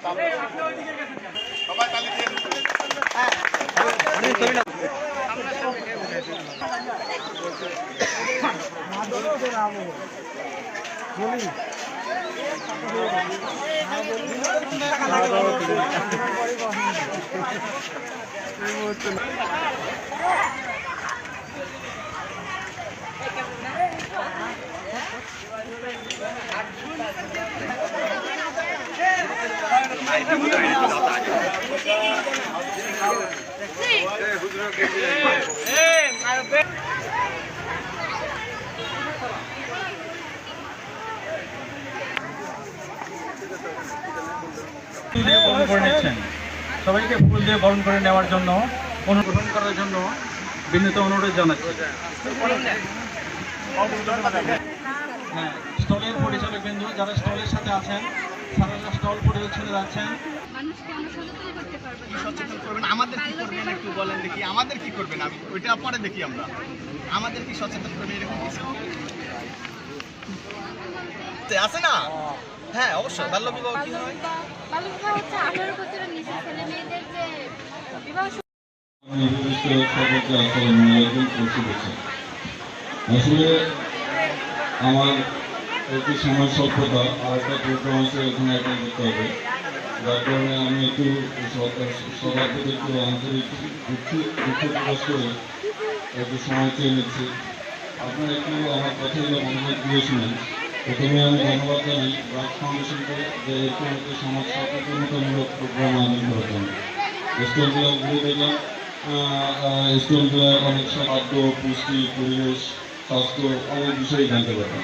সবাই তালি দিয়ে বরণ করে নিচ্ছেন। সবাইকে ফুল দিয়ে বরণ করে নেওয়ার জন্য অনুগ্রহণ করার জন্য বিনীত অনুরোধ জানাচ্ছি। হ্যাঁ, স্টলের পরিচালক বিন্দু যারা স্টলের সাথে আছেন, সারা স্টল পরিচালনা যাচ্ছেন। সচেতন করবেন, আমাদের কি করবেন একটু বলেন দেখি, আমাদের কি করবেন? আমি ওইটা পরে দেখি, আমরা আমাদের কি সচেতন করবেন এরকম কিছু আছে না? হ্যাঁ অবশ্যই। বাল্য বিবাহ কি হয়? বাল্য বিবাহ হচ্ছে 18 বছরের নিচে ছেলে মেয়েদের যে বিবাহ। আসলে আমার একটু সময় স্বল্পতা আর একটা প্রোগ্রাম আছে, এখানে অ্যাটেন্ড করতে হবে, যার কারণে আমি একটু সবার থেকে একটু আন্তরিক দুঃখ প্রকাশ করে একটু সময় চেয়ে নিচ্ছি। আপনারা একটু আমার কথাগুলো মনোযোগ দিয়ে শুনেন। প্রথমে আমি ধন্যবাদ জানাই রাজ ফাউন্ডেশনকে যে একটু আমাদের সমাজ সচেতনতামূলক প্রোগ্রাম আয়োজন করার জন্য। স্টলগুলো ঘুরে দেখলাম, স্টলগুলো অনেক খাদ্য, পুষ্টি, পরিবেশ, স্বাস্থ্য অনেক বিষয়ে জানতে পারলাম।